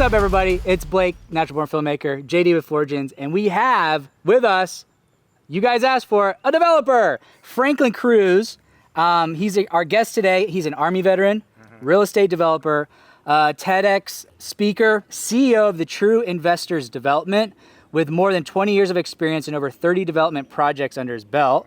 up, everybody? It's Blake, natural born filmmaker, JD with Forgins, and we have with us, you guys asked for, a developer, Franklin Cruz. He's our guest today. He's an Army veteran, real estate developer, TEDx speaker, CEO of the True Investors Development, with more than 20 years of experience and over 30 development projects under his belt.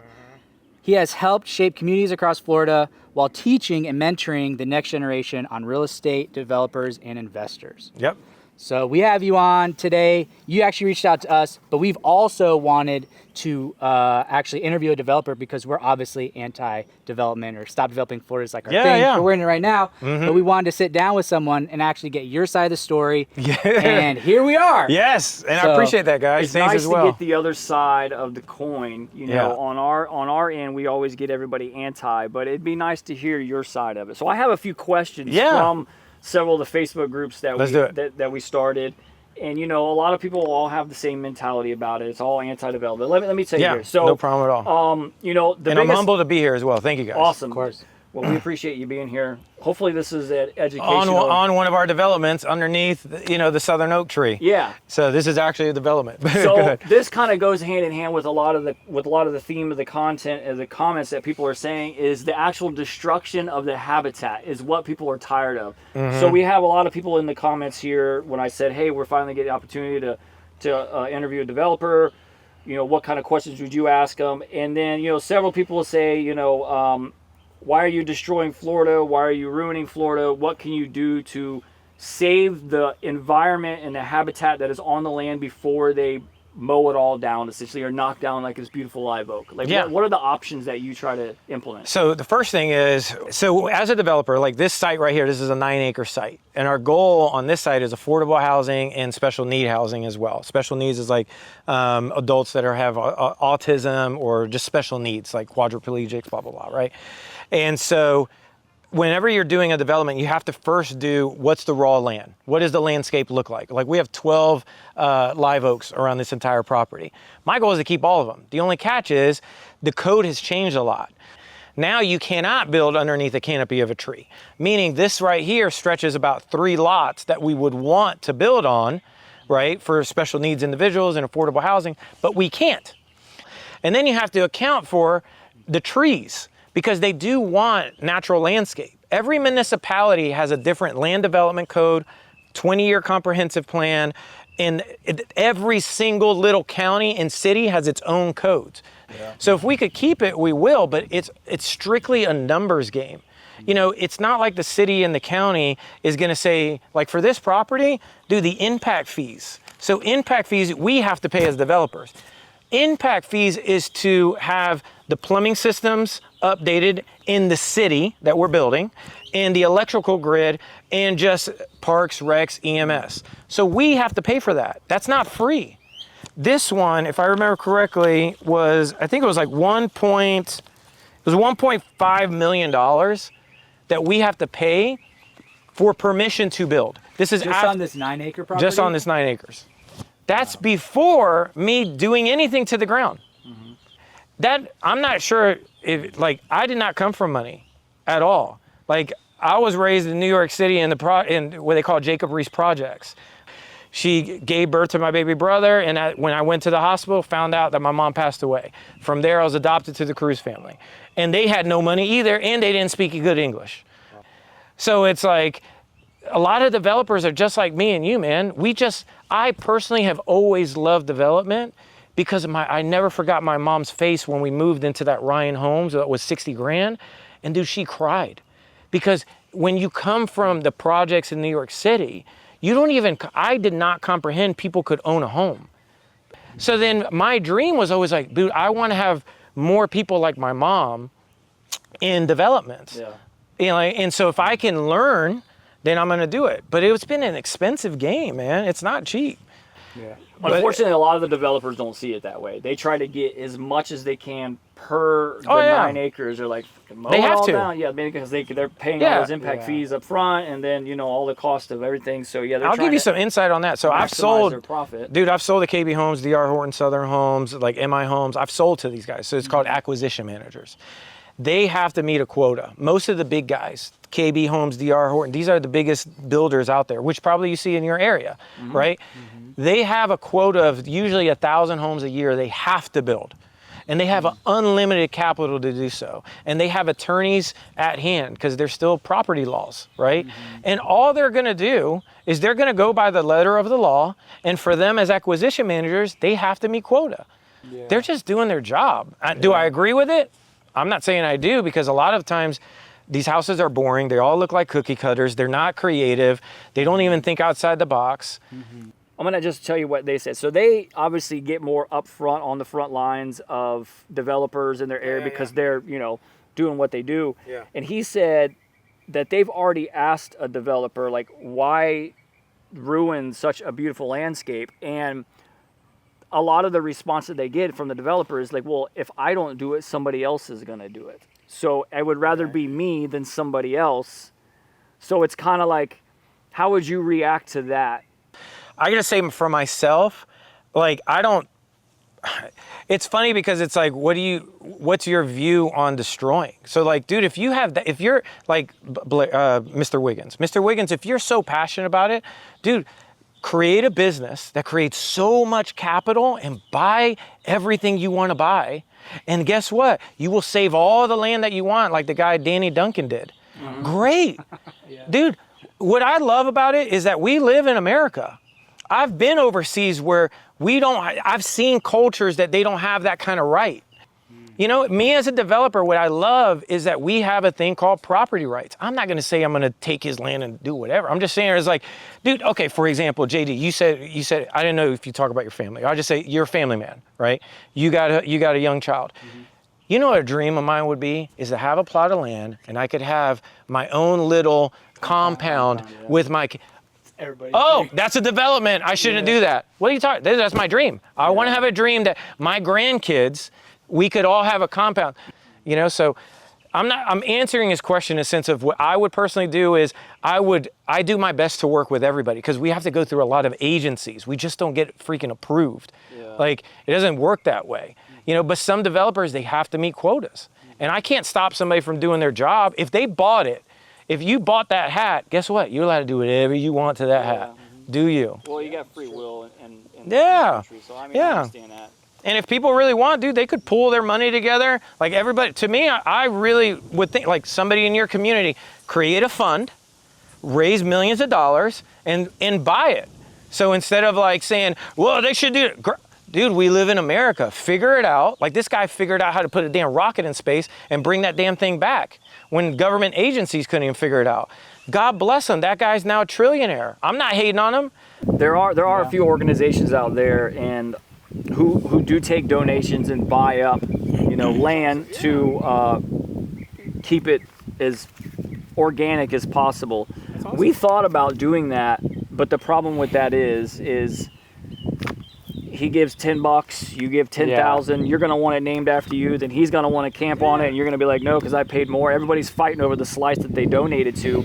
He has helped shape communities across Florida while teaching and mentoring the next generation on real estate developers and investors. Yep. So we have you on today. You actually reached out to us, but we've also wanted to actually interview a developer because we're obviously anti-development, or stop developing Florida is like our thing. Yeah. But we're in it right now. But we wanted to sit down with someone and actually get your side of the story. Yeah. And here we are. Yes, and I appreciate that, guys. It's Thanks nice as well. to get the other side of the coin. You know, on our end, we always get everybody anti, but it'd be nice to hear your side of it. So I have a few questions from several of the Facebook groups that we started. And you know, a lot of people all have the same mentality about it. It's all anti-development. Let me tell you here. So no problem at all. You know, I'm humbled to be here as well. Thank you, guys. Awesome. Of course. Well, we appreciate you being here. Hopefully this is an educational... On one of our developments underneath, the southern oak tree. Yeah. So this is actually a development. So this kind of goes hand in hand with a lot of the theme of the content and the comments that people are saying is the actual destruction of the habitat is what people are tired of. So we have a lot of people in the comments here when I said, hey, we're finally getting the opportunity to interview a developer. You know, what kind of questions would you ask them? And then, several people will say, why are you destroying Florida? Why are you ruining Florida? What can you do to save the environment and the habitat that is on the land before they mow it all down, essentially, or knock down like this beautiful live oak? Like, what are the options that you try to implement? So the first thing is, as a developer, like this site right here, this is a 9-acre site. And our goal on this site is affordable housing and special need housing as well. Special needs is like adults that have autism or just special needs, like quadriplegics, blah, blah, blah, right? And so whenever you're doing a development, you have to first do what's the raw land? What does the landscape look like? Like we have 12 live oaks around this entire property. My goal is to keep all of them. The only catch is the code has changed a lot. Now you cannot build underneath a canopy of a tree, meaning this right here stretches about 3 lots that we would want to build on, right, for special needs individuals and affordable housing, but we can't. And then you have to account for the trees, because they do want natural landscape. Every municipality has a different land development code, 20-year comprehensive plan, and every single little county and city has its own codes. Yeah. So if we could keep it, we will, but it's strictly a numbers game. It's not like the city and the county is gonna say, like for this property, do the impact fees. So impact fees, we have to pay as developers. Impact fees is to have the plumbing systems updated in the city that we're building, and the electrical grid, and just parks, recs, EMS. So we have to pay for that. That's not free. This one, if I remember correctly, I think it was like $1.5 million that we have to pay for permission to build. This is just on this 9-acre property? Just on this 9 acres. That's before me doing anything to the ground. That I'm not sure if, I did not come from money at all. Like, I was raised in New York City in what they call Jacob Riis projects. She gave birth to my baby brother, and when I went to the hospital, found out that my mom passed away. From there, I was adopted to the Cruz family. And they had no money either, and they didn't speak good English. So it's like, a lot of developers are just like me and you, man. I personally have always loved development because I never forgot my mom's face when we moved into that Ryan Homes that was 60 grand. And dude, she cried. Because when you come from the projects in New York City, I did not comprehend people could own a home. So then my dream was always like, dude, I want to have more people like my mom in developments. Yeah. And so if I can learn, then I'm gonna do it. But it's been an expensive game, man. It's not cheap. Yeah. Unfortunately, a lot of the developers don't see it that way. They try to get as much as they can per the 9 acres. They're like, mow they have all to. Down. Yeah, because they're paying all those impact fees up front, and then all the cost of everything. So yeah, I'll give you some insight on that. So I've sold, their profit. Dude, I've sold to KB Homes, DR Horton, Southern Homes, like MI Homes. I've sold to these guys. So it's called acquisition managers. They have to meet a quota. Most of the big guys KB Homes, DR Horton. These are the biggest builders out there, which probably you see in your area, right? They have a quota of usually 1,000 homes a year they have to build. And they have unlimited capital to do so. And they have attorneys at hand because there's still property laws, right? And all they're gonna do is they're gonna go by the letter of the law. And for them as acquisition managers, they have to meet quota. They're just doing their job. Do I agree with it? I'm not saying I do, because a lot of times these houses are boring. They all look like cookie cutters. They're not creative. They don't even think outside the box. I'm going to just tell you what they said. So they obviously get more upfront on the front lines of developers in their area because they're, you know, doing what they do. And he said that they've already asked a developer, like, why ruin such a beautiful landscape? And a lot of the response that they get from the developer is like, well, if I don't do it, somebody else is going to do it. So I would rather be me than somebody else. So it's kind of like, how would you react to that? I gotta say for myself, like, it's funny because it's like, what's your view on destroying? So like, dude, if you have that, if you're like Mr. Wiggins, if you're so passionate about it, dude, create a business that creates so much capital and buy everything you want to buy. And guess what? You will save all the land that you want, like the guy Danny Duncan did. Great. Dude, what I love about it is that we live in America. I've been overseas where I've seen cultures that they don't have that kind of right. You know, me as a developer, what I love is that we have a thing called property rights. I'm not gonna say I'm gonna take his land and do whatever. I'm just saying it's like, dude, okay, for example, JD, you said, I didn't know if you talk about your family. I'll just say you're a family man, right? You got a young child. You know what a dream of mine would be? Is to have a plot of land and I could have my own little compound with my... That's a development. I shouldn't do that. What are you talking? That's my dream. I want to have a dream that my grandkids, we could all have a compound. You know, so I'm answering his question in a sense of what I would personally do is I do my best to work with everybody because we have to go through a lot of agencies. We just don't get freaking approved. Like, it doesn't work that way. You know, but some developers, they have to meet quotas. And I can't stop somebody from doing their job. If they bought it, if you bought that hat, guess what? You're allowed to do whatever you want to that hat. Do you? Well, you got free will in the country, so I mean, I understand that. And if people really want, dude, they could pool their money together. Like everybody, to me, I really would think, like somebody in your community, create a fund, raise millions of dollars, and buy it. So instead of like saying, well, they should do it. Dude, we live in America. Figure it out. Like this guy figured out how to put a damn rocket in space and bring that damn thing back when government agencies couldn't even figure it out. God bless him. That guy's now a trillionaire. I'm not hating on him. There are a few organizations out there and who do take donations and buy up, you know, land to keep it as organic as possible. Awesome. We thought about doing that, but the problem with that is he gives $10, you give 10,000, you're gonna want it named after you, then he's gonna want to camp on it, and you're gonna be like, no, because I paid more. Everybody's fighting over the slice that they donated to,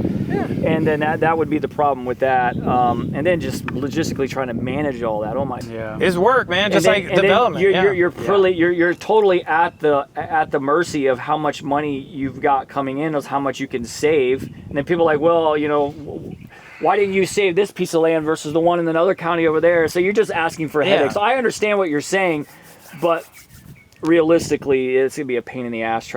and then that would be the problem with that. And then just logistically trying to manage all that. Oh my, it's work, man. Just like development. You're totally at the mercy of how much money you've got coming in, is how much you can save, and then people are like, well, you know, why didn't you save this piece of land versus the one in another county over there? So you're just asking for headaches. So I understand what you're saying, but realistically, it's gonna be a pain in the ass.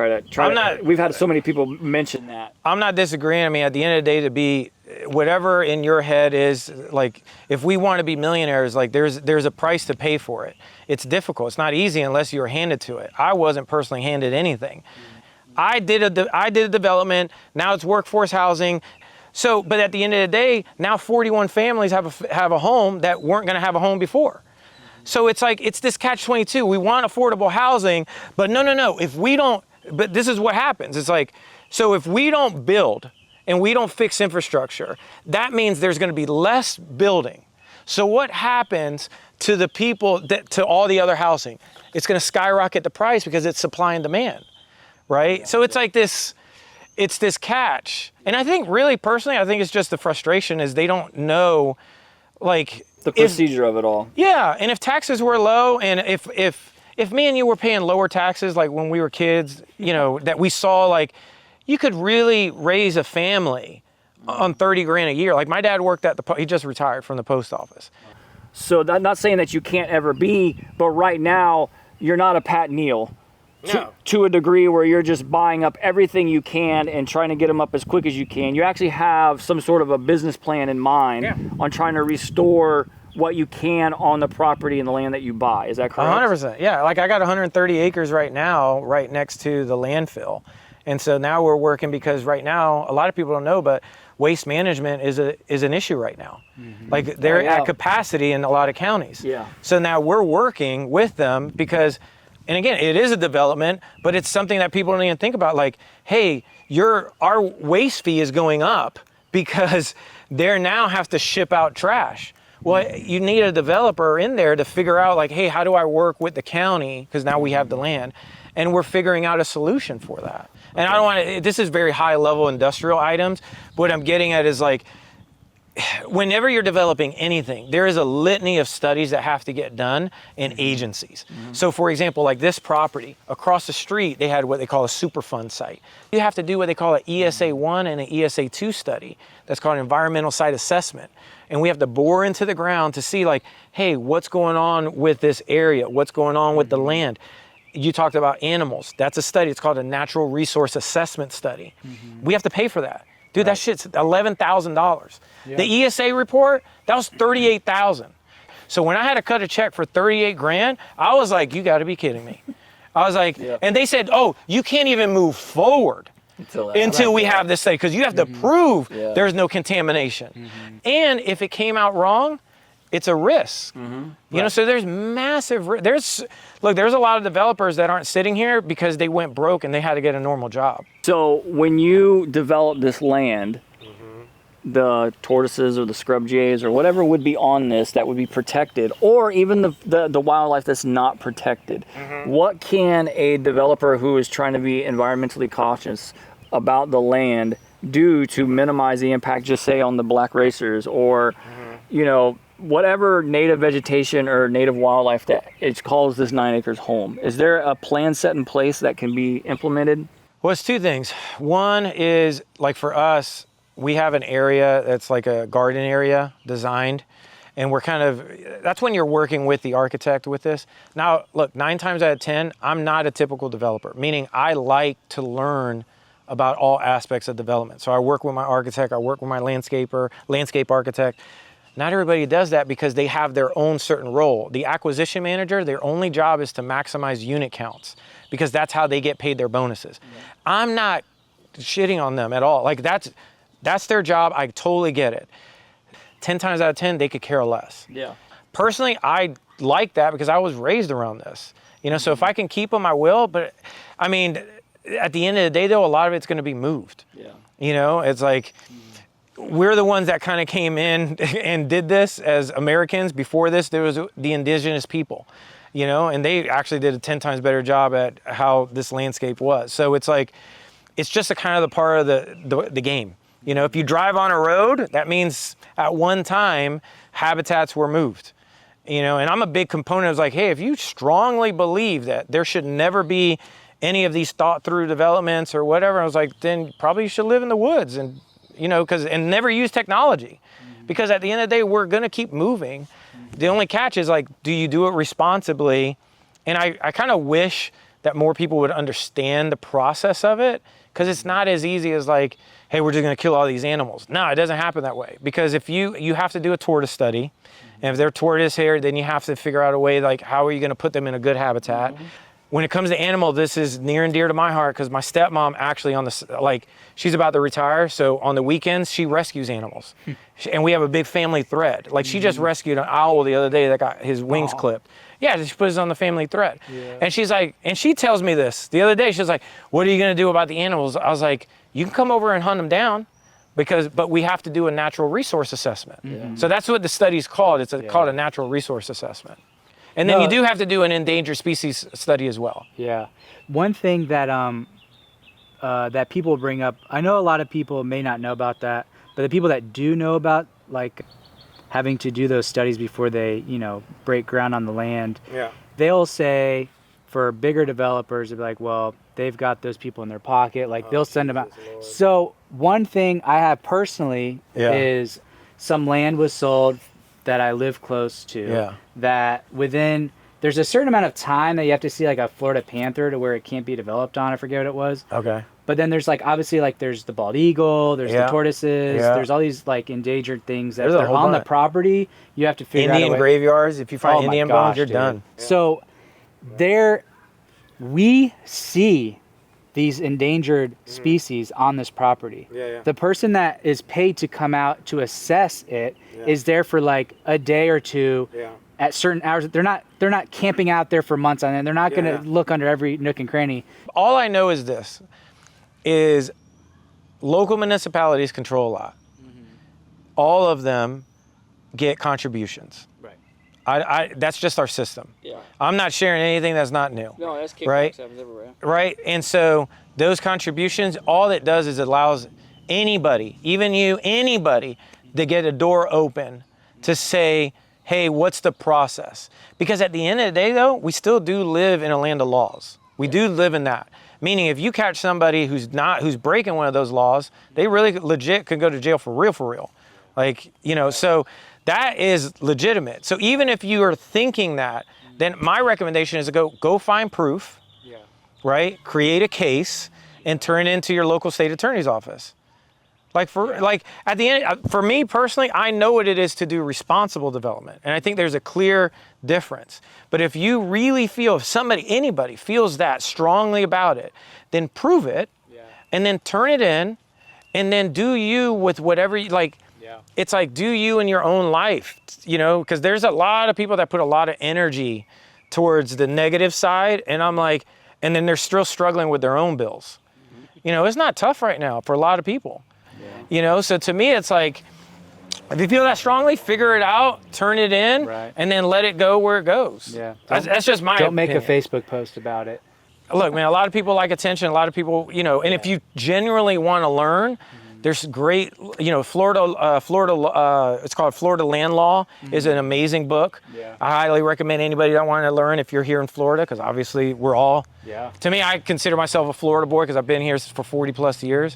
We've had so many people mention that. I'm not disagreeing. I mean, at the end of the day, to be whatever in your head is, like, if we want to be millionaires, like there's a price to pay for it. It's difficult. It's not easy unless you're handed to it. I wasn't personally handed anything. I did a development. Now it's workforce housing. So, but at the end of the day, now 41 families have a home that weren't going to have a home before. So it's like, it's this catch-22. We want affordable housing, but no. If we don't, but this is what happens. It's like, so if we don't build and we don't fix infrastructure, that means there's going to be less building. So what happens to the people, to all the other housing? It's going to skyrocket the price because it's supply and demand, right? So it's like this, it's this catch. And I think really personally, I think it's just the frustration is they don't know, like, the procedure of it all. Yeah, and if taxes were low, and if me and you were paying lower taxes, like when we were kids, you know, that we saw, like, you could really raise a family on 30 grand a year. Like my dad worked at he just retired from the post office. So I'm not saying that you can't ever be, but right now you're not a Pat Neal. To a degree where you're just buying up everything you can and trying to get them up as quick as you can. You actually have some sort of a business plan in mind on trying to restore what you can on the property and the land that you buy. Is that correct? 100%. Yeah, like I got 130 acres right now, right next to the landfill. And so now we're working, because right now, a lot of people don't know, but waste management is an issue right now. Like they're at capacity in a lot of counties. So now we're working with them because, and again, it is a development, but it's something that people don't even think about. Like, hey, our waste fee is going up because they now have to ship out trash. Well, you need a developer in there to figure out, like, hey, how do I work with the county? Because now we have the land, and we're figuring out a solution for that. And I don't want to, this is very high level industrial items. What I'm getting at is, like, whenever you're developing anything, there is a litany of studies that have to get done in agencies. So for example, like this property across the street, they had what they call a Superfund site. You have to do what they call an ESA 1 and an ESA 2 study. That's called an environmental site assessment. And we have to bore into the ground to see, like, hey, what's going on with this area? What's going on with the land? You talked about animals. That's a study. It's called a natural resource assessment study. We have to pay for that. Dude, that shit's $11,000. The ESA report, that was $38,000. So when I had to cut a check for 38 grand, I was like, you gotta be kidding me. I was like, and they said, oh, you can't even move forward until we have this study, because you have to prove there's no contamination. And if it came out wrong, it's a risk. You know, so there's massive, there's a lot of developers that aren't sitting here because they went broke and they had to get a normal job. So when you develop this land, the tortoises or the scrub jays or whatever would be on this that would be protected, or even the wildlife that's not protected, what can a developer who is trying to be environmentally cautious about the land do to minimize the impact, just say on the black racers or, you know, whatever native vegetation or native wildlife that it calls this 9 acres home? Is there a plan set in place that can be implemented? Well, it's two things. One is, like, for us, we have an area that's like a garden area designed, and we're kind of, that's when you're working with the architect with this. Now, look, 9 times out of 10, I'm not a typical developer, meaning I like to learn about all aspects of development. So I work with my architect, I work with my landscape architect. Not everybody does that because they have their own certain role. The acquisition manager, their only job is to maximize unit counts because that's how they get paid their bonuses. I'm not shitting on them at all. Like, that's their job. I totally get it. 10 times out of 10, they could care less. Personally, I like that because I was raised around this. You know, so if I can keep them, I will. But I mean, at the end of the day, though, a lot of it's going to be moved. You know, it's like, we're the ones that kind of came in and did this as Americans. Before this, there was the indigenous people, you know, and they actually did a 10 times better job at how this landscape was. So it's like, it's just a kind of the part of the game. You know, if you drive on a road, that means at one time habitats were moved, you know, and I'm a big component of, like, hey, if you strongly believe that there should never be any of these thought through developments or whatever, I was like, then probably you should live in the woods and, you know, and never use technology, because at the end of the day, we're going to keep moving. The only catch is, like, do you do it responsibly? And I kind of wish that more people would understand the process of it, because it's not as easy as, like, hey, we're just going to kill all these animals. No, it doesn't happen that way, because if you have to do a tortoise study, and if they're tortoise here, then you have to figure out a way, like, how are you going to put them in a good habitat? When it comes to animal, this is near and dear to my heart, because my stepmom actually she's about to retire, so on the weekends, she rescues animals. And we have a big family thread. Like, she just rescued an owl the other day that got his wings clipped. Yeah, she puts it on the family thread. And she's like, and she tells me this the other day, she was like, what are you going to do about the animals? I was like, you can come over and hunt them down, but we have to do a natural resource assessment. So that's what the study's called. It's called a natural resource assessment. And then you do have to do an endangered species study as well. One thing that that people bring up, I know a lot of people may not know about that, but the people that do know about, like, having to do those studies before they, you know, break ground on the land, they'll say, for bigger developers, it'd be like, well, they've got those people in their pocket. Like they'll send them out. So one thing I have personally is some land was sold that I live close to that there's a certain amount of time that you have to see like a Florida panther to where it can't be developed on. I forget what it was. Okay. But then there's like, obviously like there's the bald eagle, there's the tortoises, there's all these like endagered things that are on the property. You have to figure out Indian graveyards. If you find Indian bones, you're done. So we see these endangered species on this property. The person that is paid to come out to assess it is there for like a day or two at certain hours. They're not camping out there for months on end. They're not going to look under every nook and cranny. All I know is this, is local municipalities control a lot. All of them get contributions. That's just our system. I'm not sharing anything that's not new. No, that's kickbacks, right? Happens everywhere. Right, and so those contributions, all it does is it allows anybody, even you, anybody, to get a door open to say, hey, what's the process? Because at the end of the day, though, we still do live in a land of laws. We do live in that. Meaning, if you catch somebody who's breaking one of those laws, they really legit could go to jail for real. Like, you know, so that is legitimate. So even if you are thinking that, then my recommendation is to go find proof, right? Create a case and turn it into your local state attorney's office. Like at the end, for me personally, I know what it is to do responsible development. And I think there's a clear difference. But if you really feel, if anybody feels that strongly about it, then prove it and then turn it in and then do you with whatever you like. It's like, do you in your own life, you know, because there's a lot of people that put a lot of energy towards the negative side. And I'm like, and then they're still struggling with their own bills. You know, it's not tough right now for a lot of people. You know, so to me, it's like, if you feel that strongly, figure it out, turn it in, and then let it go where it goes. That's just my opinion. Don't make a Facebook post about it. Look, man, a lot of people like attention. A lot of people, you know, and if you genuinely want to learn, there's great, you know, Florida, it's called Florida Land Law is an amazing book. I highly recommend anybody that want to learn if you're here in Florida, because obviously we're all, to me, I consider myself a Florida boy because I've been here for 40 plus years,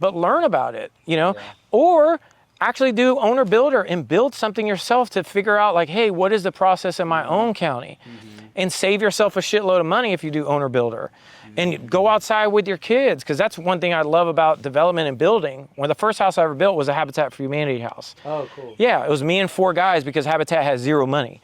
but learn about it, you know, or actually do owner builder and build something yourself to figure out like, hey, what is the process in my own county? And save yourself a shitload of money if you do owner builder. And go outside with your kids, because that's one thing I love about development and building. One of the first house I ever built was a Habitat for Humanity house. Oh, cool. Yeah, it was me and 4 guys because Habitat has zero money.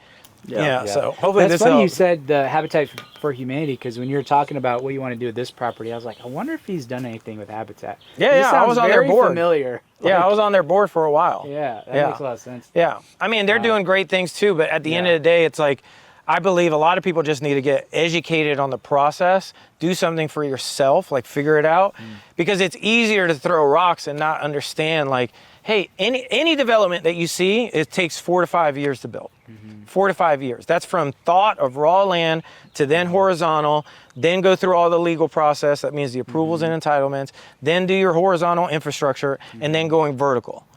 So hopefully that's this funny helps. you said the Habitat for Humanity, because when you were talking about what you want to do with this property, I was like, I wonder if he's done anything with Habitat. I was on their board. Familiar. I was on their board for a while. That makes a lot of sense. I mean, they're doing great things too, but at the end of the day, it's like, I believe a lot of people just need to get educated on the process, do something for yourself, like figure it out, because it's easier to throw rocks and not understand, like, hey, any development that you see, it takes 4 to 5 years to build. 4 to 5 years. That's from thought of raw land to then horizontal, then go through all the legal process. That means the approvals and entitlements, then do your horizontal infrastructure, and then going vertical.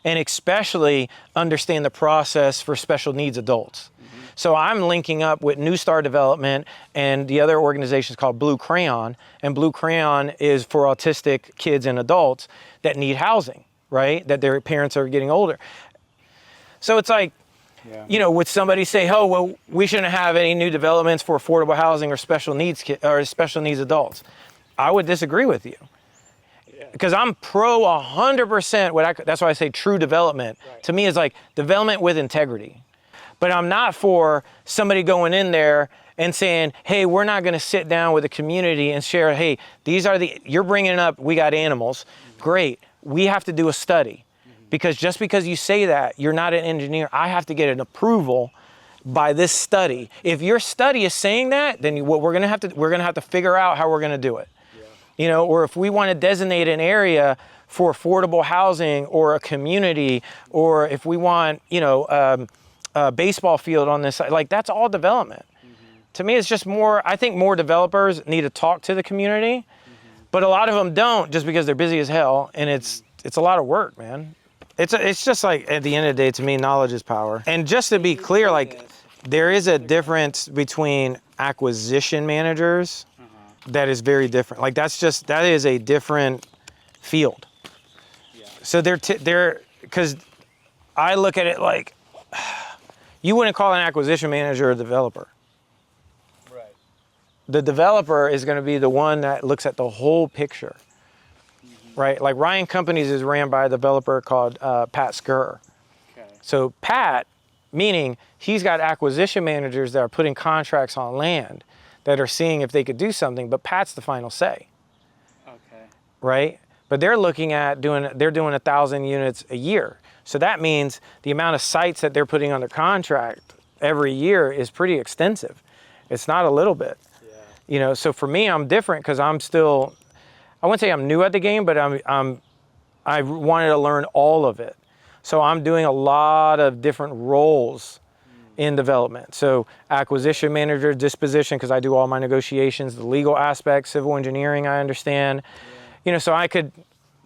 And especially understand the process for special needs adults. So I'm linking up with New Star Development and the other organization is called Blue Crayon. And Blue Crayon is for autistic kids and adults that need housing, right? That their parents are getting older. So it's like, you know, would somebody say, oh, well, we shouldn't have any new developments for affordable housing or special needs adults? I would disagree with you. Because I'm pro 100%, that's why I say true development. To me, is like development with integrity. But I'm not for somebody going in there and saying, hey, we're not going to sit down with the community and share, hey, you're bringing up, we got animals. Great. We have to do a study. Because just because you say that, you're not an engineer. I have to get an approval by this study. If your study is saying that, then what we're going to have to figure out how we're going to do it. You know, or if we want to designate an area for affordable housing or a community, or if we want, you know, a baseball field on this side, like that's all development. To me, it's just more, I think more developers need to talk to the community, but a lot of them don't just because they're busy as hell, and it's a lot of work, man. It's just like, at the end of the day, to me, knowledge is power. And just to be clear, like there is a difference between acquisition managers, that is very different. Like that is a different field. Yeah. So they're because I look at it like you wouldn't call an acquisition manager a developer. Right. The developer is going to be the one that looks at the whole picture. Right? Like Ryan Companies is ran by a developer called Pat Skur. Okay. So Pat, meaning he's got acquisition managers that are putting contracts on land that are seeing if they could do something, but Pat's the final say. Okay. Right? But they're looking at doing 1,000 units a year. So that means the amount of sites that they're putting under contract every year is pretty extensive. It's not a little bit. Yeah. You know, so for me, I'm different because I'm still, I wouldn't say I'm new at the game, but I wanted to learn all of it. So I'm doing a lot of different roles in development. So acquisition manager, disposition, because I do all my negotiations, the legal aspects, civil engineering, I understand. Yeah. You know, so I could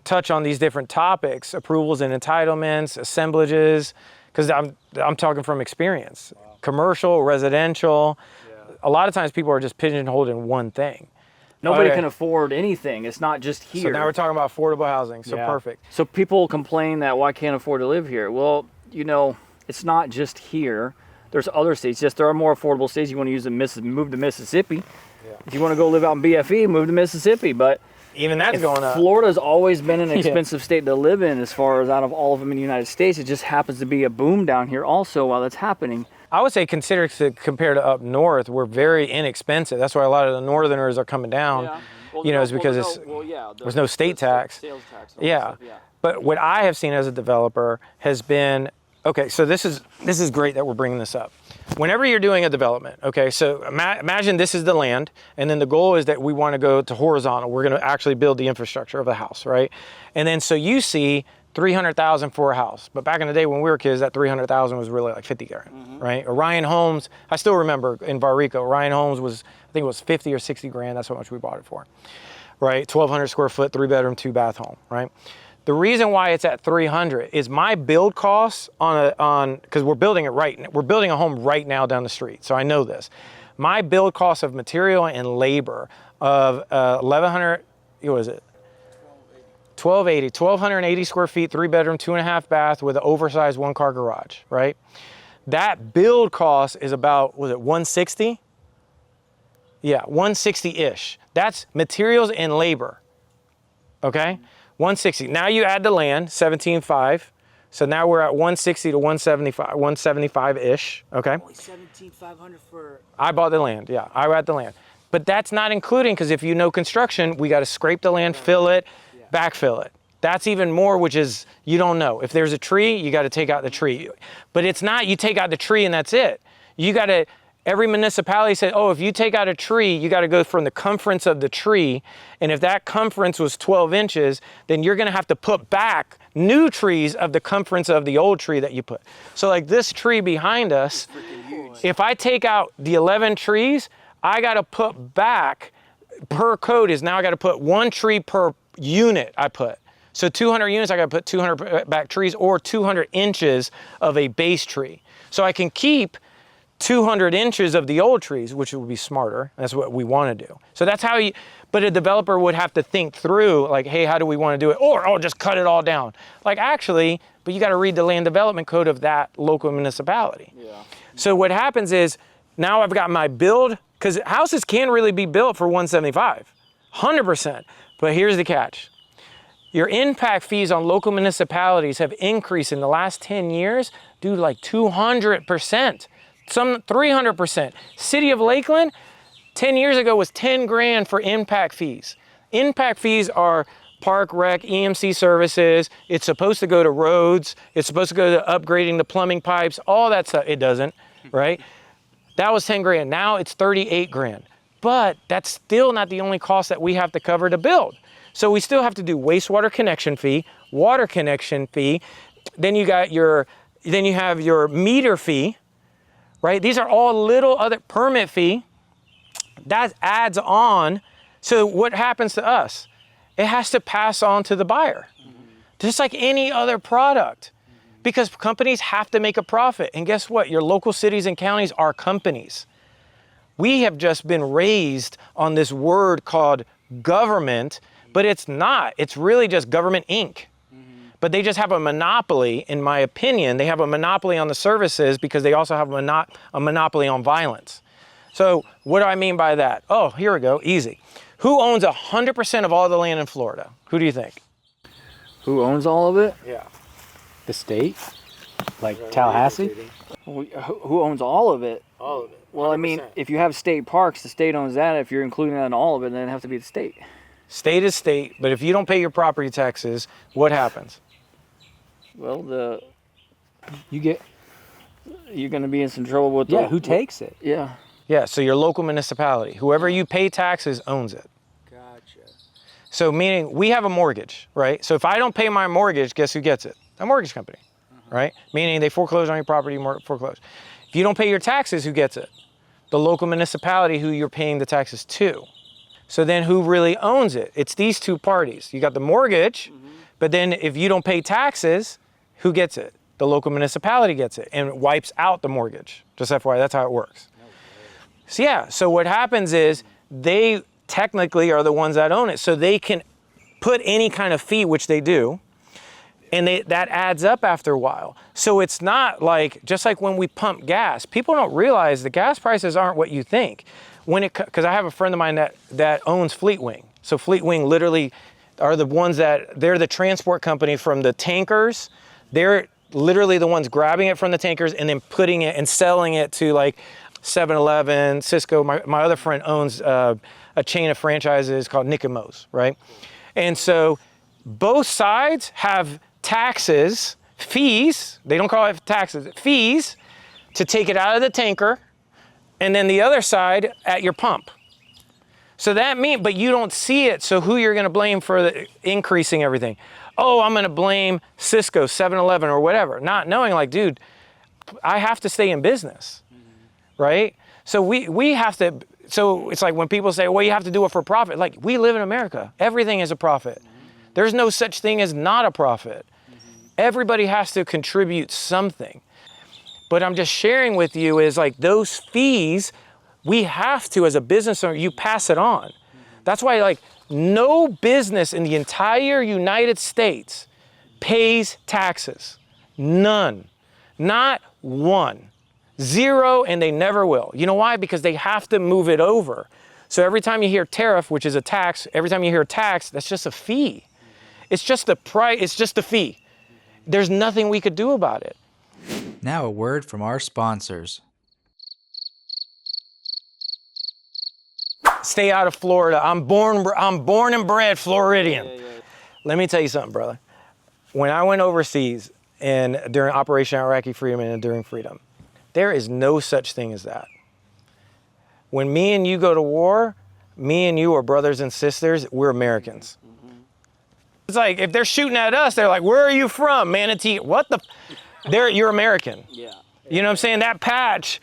touch on these different topics, approvals and entitlements, assemblages, because I'm talking from experience. Wow. Commercial, residential. Yeah. A lot of times people are just pigeonholed in one thing. Nobody can afford anything. It's not just here. So now we're talking about affordable housing. So perfect. So people complain that, well, I can't afford to live here. Well, you know, it's not just here. There's other states. Yes, there are more affordable states. You want to use move to Mississippi. Yeah. If you want to go live out in BFE, move to Mississippi. But even that's going up. Florida's always been an expensive state to live in as far as out of all of them in the United States. It just happens to be a boom down here also while that's happening. I would say compared to up north, we're very inexpensive. That's why a lot of the northerners are coming down. Yeah. Well, you know, it's because there's no state tax. Sales tax. Yeah. But what I have seen as a developer has been, okay, so this is great that we're bringing this up. Whenever you're doing a development, okay, so imagine this is the land, and then the goal is that we want to go to horizontal. We're going to actually build the infrastructure of the house, right? And then so you see $300,000 for a house. But back in the day when we were kids, that $300,000 was really like 50 grand, right? Orion Homes, I still remember in Barrico, Orion Homes was, I think it was 50 or 60 grand. That's how much we bought it for, right? 1,200 square foot, 3-bedroom, 2-bath home, right? The reason why it's at 300 is my build costs because we're building a home right now down the street. So I know this. My build cost of material and labor of 1,100, what was it? 1,280 square feet, 3-bedroom, 2.5-bath with an oversized 1-car garage, right? That build cost is about, was it 160? Yeah, 160-ish. That's materials and labor, okay? 160. Now you add the land, 17.5. So now we're at 160 to 175, 175-ish, okay? Only 17,500 for... I bought the land, yeah, I bought the land. But that's not including, because if you know construction, we got to scrape the land, fill it, backfill it. That's even more, which is, you don't know. If there's a tree, you got to take out the tree. But it's not, you take out the tree and that's it. You got to, every municipality said, oh, if you take out a tree, you got to go from the circumference of the tree. And if that circumference was 12 inches, then you're going to have to put back new trees of the circumference of the old tree that you put. So like this tree behind us, if I take out the 11 trees, I got to put back, per code is now I got to put 1 tree per unit I put. So 200 units, I got to put 200 back trees or 200 inches of a base tree. So I can keep 200 inches of the old trees, which would be smarter. That's what we want to do. So that's how but a developer would have to think through like, hey, how do we want to do it? Or, oh, just cut it all down. Like actually, but you got to read the land development code of that local municipality. Yeah. So what happens is now I've got my build, because houses can really be built for 175, 100%. But here's the catch. Your impact fees on local municipalities have increased in the last 10 years, dude, like 200%, some 300%. City of Lakeland, 10 years ago was 10 grand for impact fees. Impact fees are park, rec, EMC services. It's supposed to go to roads. It's supposed to go to upgrading the plumbing pipes, all that stuff. It doesn't, right? That was 10 grand. Now it's 38 grand. But that's still not the only cost that we have to cover to build. So we still have to do wastewater connection fee, water connection fee. Then you have your meter fee, right? These are all little other permit fee. That adds on. So what happens to us? It has to pass on to the buyer, just like any other product, because companies have to make a profit. And guess what? Your local cities and counties are companies. We have just been raised on this word called government, but it's not. It's really just government Inc. But they just have a monopoly, in my opinion. They have a monopoly on the services because they also have a monopoly on violence. So what do I mean by that? Oh, here we go, easy. Who owns 100% of all the land in Florida? Who do you think? Who owns all of it? Yeah. The state? Like Tallahassee? Who owns all of it? All of it. Well, I mean, if you have state parks, the state owns that. If you're including that in all of it, then it has to be the state. State is state, but if you don't pay your property taxes, what happens? Well, You're going to be in some trouble with who takes it? Yeah. Yeah, so your local municipality, whoever you pay taxes owns it. Gotcha. So meaning we have a mortgage, right? So if I don't pay my mortgage, guess who gets it? A mortgage company, right? Meaning they foreclose on your property, foreclose. If you don't pay your taxes, who gets it? The local municipality who you're paying the taxes to. So then who really owns it? It's these two parties. You got the mortgage, but then if you don't pay taxes, who gets it? The local municipality gets it and wipes out the mortgage. Just FYI, that's how it works. So yeah, so what happens is they technically are the ones that own it. So they can put any kind of fee, which they do, and that adds up after a while. So it's not like, just like when we pump gas, people don't realize the gas prices aren't what you think. Because I have a friend of mine that owns Fleet Wing. So Fleet Wing literally are the ones they're the transport company from the tankers. They're literally the ones grabbing it from the tankers and then putting it and selling it to like 7-Eleven, Cisco. My other friend owns a chain of franchises called Nick and Mo's, right? And so both sides have taxes, fees, they don't call it taxes, fees to take it out of the tanker, and then the other side at your pump. So that means, but you don't see it, so who you're gonna blame for increasing everything? Oh, I'm gonna blame Cisco, 7-Eleven, or whatever, not knowing like, dude, I have to stay in business, right? So we have to, so it's like when people say, well, you have to do it for profit. Like, we live in America. Everything is a profit. There's no such thing as not a profit. Everybody has to contribute something. But I'm just sharing with you is like those fees, we have to, as a business owner, you pass it on. That's why like no business in the entire United States pays taxes. None. Not one. Zero, and they never will. You know why? Because they have to move it over. So every time you hear tariff, which is a tax, every time you hear tax, that's just a fee. It's just the price, it's just the fee. There's nothing we could do about it. Now a word from our sponsors. Stay out of Florida. I'm born and bred Floridian. Let me tell you something, brother. When I went overseas and during Operation Iraqi Freedom and Enduring Freedom, there is no such thing as that. When me and you go to war, me and you are brothers and sisters, we're Americans. It's like, if they're shooting at us, they're like, where are you from, Manatee? What the? You're American. Yeah. You know what I'm saying? That patch,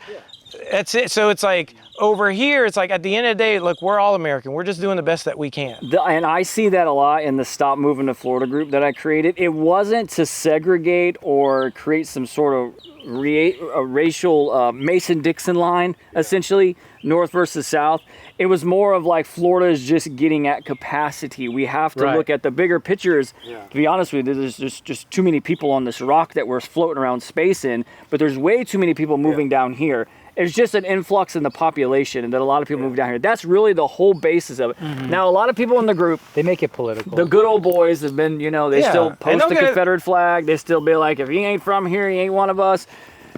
that's it. So it's like, over here, it's like, at the end of the day, look, we're all American. We're just doing the best that we can. And I see that a lot in the Stop Moving to Florida group that I created. It wasn't to segregate or create some sort of a racial Mason-Dixon line, essentially, North versus South. It was more of like Florida is just getting at capacity. We have to look at the bigger pictures. To be honest with you, there's just too many people on this rock that we're floating around space in, but there's way too many people moving down here. It's just an influx in the population, and that a lot of people move down here. That's really the whole basis of it. Now, a lot of people in the group, They make it political. the good old boys have been, they still post the Confederate flag. They still be like, if he ain't from here, he ain't one of us.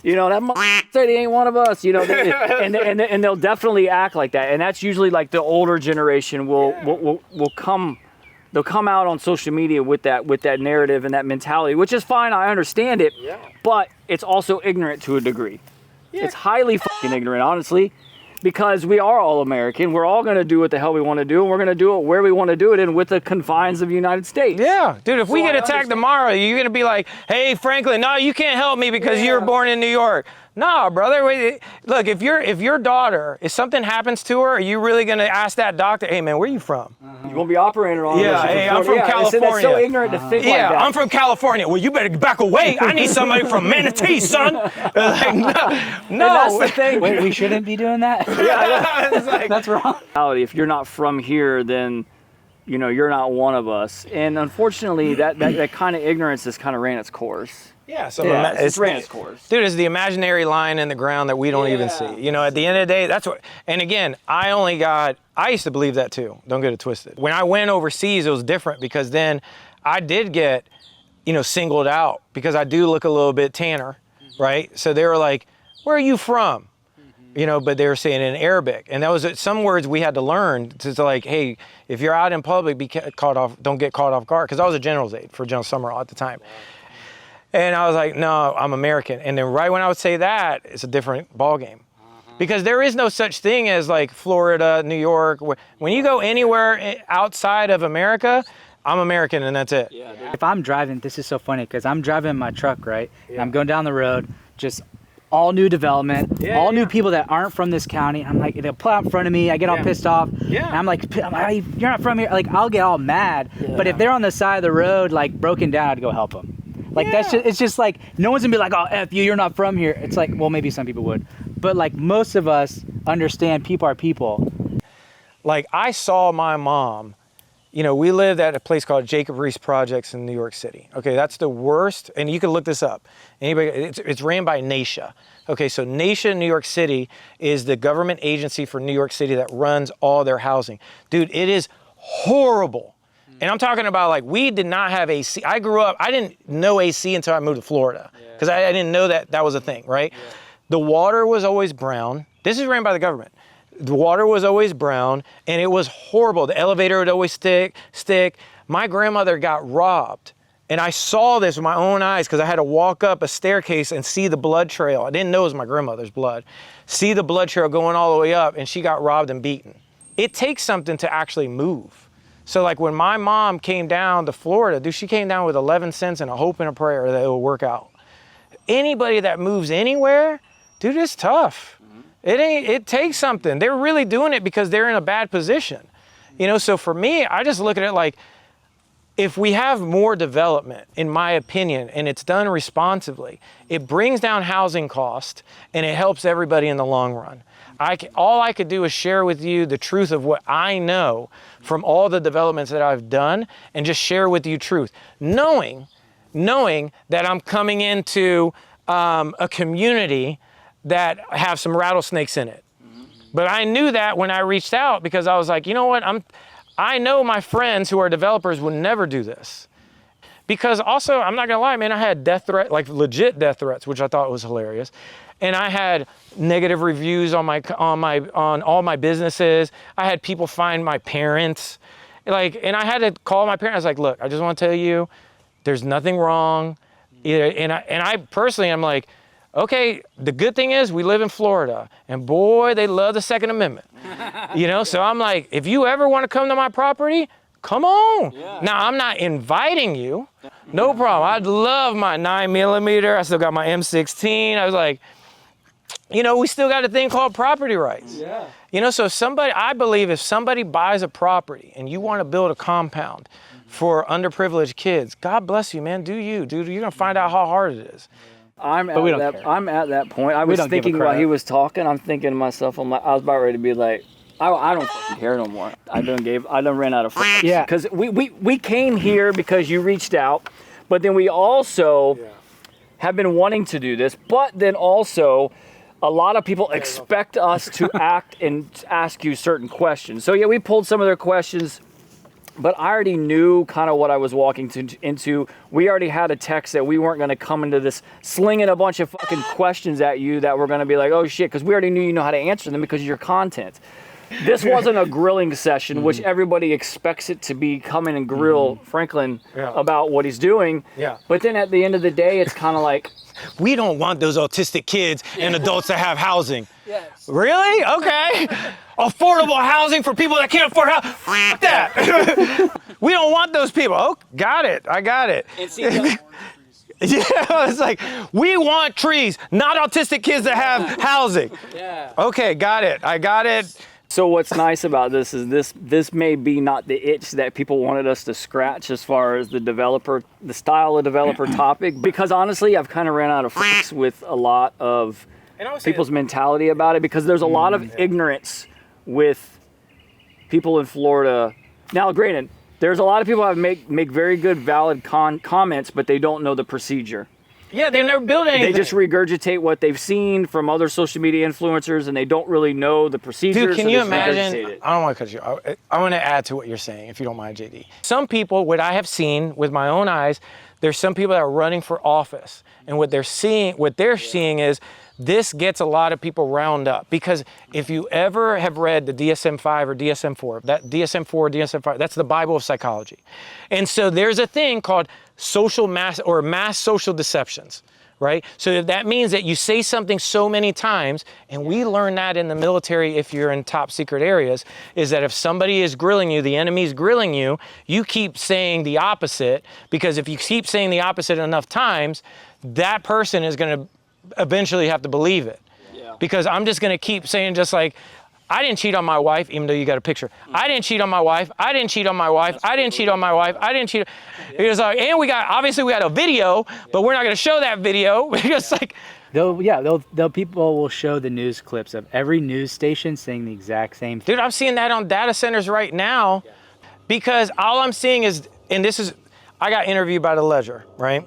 That said he ain't one of us. And they'll definitely act like that. And that's usually like the older generation will come. They'll come out on social media with that narrative and that mentality, which is fine. I understand it, but it's also ignorant to a degree. It's highly fucking ignorant, honestly, because we are all American. We're all going to do what the hell we want to do, and we're going to do it where we want to do it and with the confines of the United States. Yeah, dude, if we get attacked tomorrow, you're going to be like, hey, Franklin, no, you can't help me because you were born in New York. No, brother. Wait, look, if your daughter, if something happens to her, are you really gonna ask that doctor, hey man, where you from? You won't be operating on. Yeah, hey, I'm from California. That's so ignorant to think like that. I'm from California. Well, you better back away. I need somebody from Manatee, son. Like, no. That's the thing. Wait, we shouldn't be doing that? It's like, That's wrong. If you're not from here, then you're not one of us. And unfortunately, that kind of ignorance has kind of ran its course. yeah, so It's ran its course. Dude, it's the imaginary line in the ground that we don't even see. At the end of the day, that's what, and again, I used to believe that too. Don't get it twisted. When I went overseas, it was different because then I did get, singled out because I do look a little bit tanner, right? So they were like, where are you from? But they were saying in Arabic. And that was some words we had to learn to like, hey, if you're out in public, don't get caught off guard. Because I was a general's aide for General Summerall at the time. And I was like, no, I'm American. And then right when I would say that, it's a different ballgame. Because there is no such thing as like Florida, New York. When you go anywhere outside of America, I'm American and that's it. If I'm driving, this is so funny because I'm driving my truck, right? And I'm going down the road, just all new development, new people that aren't from this county. And I'm like, they'll pull out in front of me. I get all pissed off. Yeah. And I'm like, you're not from here. Like, I'll get all mad. Yeah. But if they're on the side of the road, like broken down, I'd go help them. Like it's just like, no one's gonna be like, oh, F you, you're not from here. It's like, well, maybe some people would. But like most of us understand people are people. Like I saw my mom, we lived at a place called Jacob Riis Projects in New York City. Okay, that's the worst, and you can look this up. It's ran by NAISHA. Okay, so NAISHA in New York City is the government agency for New York City that runs all their housing. Dude, it is horrible. And I'm talking about like, we did not have AC. I grew up, I didn't know AC until I moved to Florida because I didn't know that was a thing, right? Yeah. The water was always brown. This is ran by the government. The water was always brown and it was horrible. The elevator would always stick. My grandmother got robbed. And I saw this with my own eyes because I had to walk up a staircase and see the blood trail. I didn't know it was my grandmother's blood. See the blood trail going all the way up and she got robbed and beaten. It takes something to actually move. So like when my mom came down to Florida, dude, she came down with 11 cents and a hope and a prayer that it will work out. Anybody that moves anywhere, dude, it's tough. It takes something. They're really doing it because they're in a bad position. So for me, I just look at it like, if we have more development, in my opinion, and it's done responsibly, it brings down housing costs and it helps everybody in the long run. All I could do is share with you the truth of what I know from all the developments that I've done and just share with you truth. Knowing that I'm coming into a community that have some rattlesnakes in it. But I knew that when I reached out because I was like, you know what, I know my friends who are developers would never do this. Because also, I'm not gonna lie, man, I had death threats, like legit death threats, which I thought was hilarious. And I had negative reviews on all my businesses. I had people find my parents. And I had to call my parents, like, look, I just wanna tell you, there's nothing wrong. And I personally, I'm like, okay, the good thing is we live in Florida and boy, they love the Second Amendment. So I'm like, if you ever want to come to my property, come on. Yeah. Now I'm not inviting you, no problem. I'd love my 9mm. I still got my M16. I was like, we still got a thing called property rights. Yeah. So I believe if somebody buys a property and you want to build a compound for underprivileged kids, God bless you, man, do you, dude. You're gonna find out how hard it is. I'm at that point. I was thinking while he was talking, I'm thinking to myself, I was about ready to be like, I don't fucking care no more. I done ran out of friends. Yeah. Because we came here because you reached out, but then we also have been wanting to do this, but then also a lot of people expect us to act and ask you certain questions. So yeah, we pulled some of their questions, but I already knew kind of what I was walking into. We already had a text that we weren't going to come into this slinging a bunch of fucking questions at you that were going to be like, oh shit, because we already knew you know how to answer them because of your content. This wasn't a grilling session, which everybody expects it to be. Come in and grill Franklin about what he's doing. Yeah. But then at the end of the day, it's kind of like, we don't want those autistic kids and adults that have housing. Yes. Really? Okay. Affordable housing for people that can't afford housing. F that. We don't want those people. Oh, got it. I got it. And see, Yeah, it's like, we want trees, not autistic kids that have housing. Yeah. Okay, got it. I got it. So what's nice about this is this may be not the itch that people wanted us to scratch as far as the style of developer topic, because honestly, I've kind of ran out of f***s with a lot of people's mentality about it, because there's a lot of ignorance with people in Florida. Now, granted, there's a lot of people that make very good, valid comments, but they don't know the procedure. Yeah, they've never built anything. They just regurgitate what they've seen from other social media influencers, and they don't really know the procedures. Dude, can so you they just imagine? regurgitate it. I don't want to cut you. I want to add to what you're saying, if you don't mind, JD. Some people, what I have seen with my own eyes, there's some people that are running for office, and what they're seeing is this gets a lot of people round up. Because if you ever have read the DSM-5 or DSM-4, that DSM-4, DSM-5, that's the Bible of psychology. And so there's a thing called mass social deceptions, right? So that means that you say something so many times, and we learn that in the military if you're in top secret areas, is that if somebody is grilling you, the enemy's grilling you, you keep saying the opposite, because if you keep saying the opposite enough times, that person is going to eventually have to believe it. Yeah. Because I'm just going to keep saying just like, I didn't cheat on my wife, even though you got a picture. I didn't cheat on my wife. I didn't cheat on my wife. I didn't cheat on my wife. I didn't cheat. It was like, and we got a video, but we're not going to show that video. It's like, People will show the news clips of every news station saying the exact same thing. dude, I'm seeing that on data centers right now, because all I'm seeing is, I got interviewed by the Ledger, right?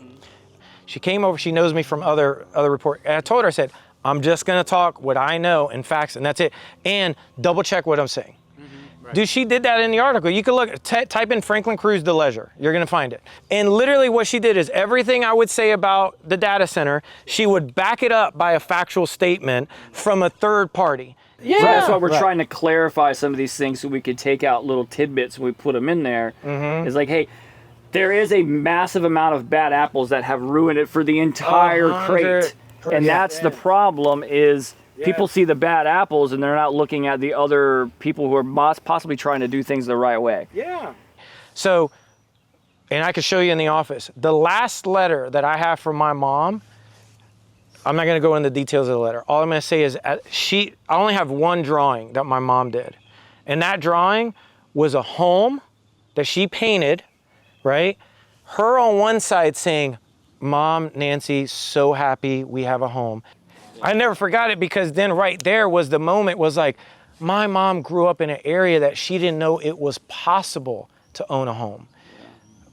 She came over, she knows me from other report, and I told her, I said, I'm just gonna talk what I know and facts, and that's it, and double check what I'm saying. Right. Dude, she did that in the article. You can look, type in Franklin Cruz, the Ledger, you're gonna find it. And literally what she did is everything I would say about the data center, she would back it up by a factual statement from a third party. Yeah, so that's why we're trying to clarify some of these things so we could take out little tidbits when we put them in there. It's like, hey, there is a massive amount of bad apples that have ruined it for the entire crate. And that's the problem is people see the bad apples and they're not looking at the other people who are possibly trying to do things the right way. Yeah. So, and I could show you in the office, the last letter that I have from my mom, I'm not going to go into the details of the letter. All I'm going to say is I only have one drawing that my mom did. And that drawing was a home that she painted, right? Her on one side saying, Mom, Nancy, so happy we have a home. I never forgot it, because then right there was the moment, was like, my mom grew up in an area that she didn't know it was possible to own a home.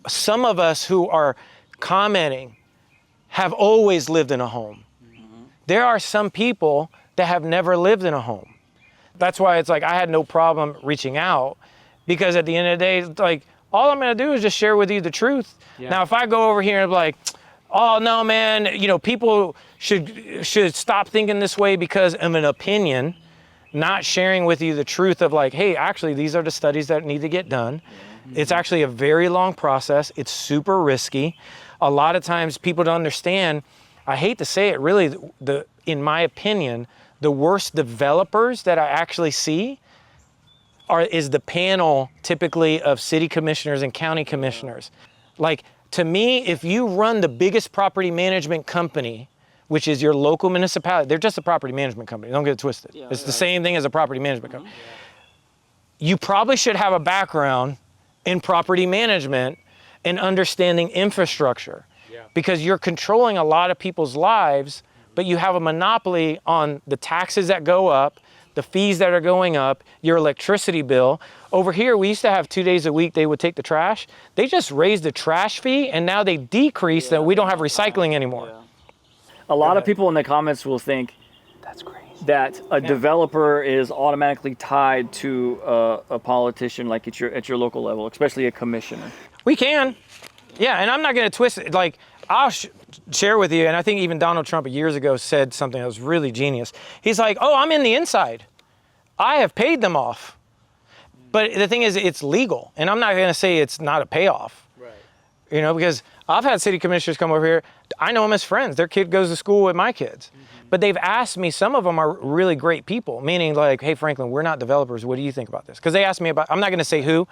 Some of us who are commenting have always lived in a home. There are some people that have never lived in a home. That's why it's like I had no problem reaching out, because at the end of the day, it's like, all I'm gonna do is just share with you the truth. Yeah. Now, if I go over here and be like, oh no, man, people should stop thinking this way because of an opinion, not sharing with you the truth of like, hey, actually, these are the studies that need to get done. It's actually a very long process. It's super risky. A lot of times people don't understand. I hate to say it, really, in my opinion, the worst developers that I actually see is the panel typically of city commissioners and county commissioners. Like, to me, if you run the biggest property management company, which is your local municipality, they're just a property management company, don't get it twisted. Yeah, it's the same thing as a property management company. You probably should have a background in property management and understanding infrastructure, because you're controlling a lot of people's lives, but you have a monopoly on the taxes that go up, the fees that are going up, your electricity bill. Over here, we used to have 2 days a week they would take the trash. They just raised the trash fee, and now they decreased that we don't have recycling anymore. Yeah. A lot of people in the comments will think that's crazy, that a developer is automatically tied to a politician, like at your local level, especially a commissioner. We can. Yeah, and I'm not going to twist it. Like, I'll share with you, and I think even Donald Trump years ago said something that was really genius. He's like, oh, I'm in the inside. I have paid them off. But the thing is, it's legal. And I'm not going to say it's not a payoff. Right. Because I've had city commissioners come over here. I know them as friends. Their kid goes to school with my kids. But they've asked me, some of them are really great people, meaning like, hey, Franklin, we're not developers. What do you think about this? Because they asked me about, I'm not going to say who,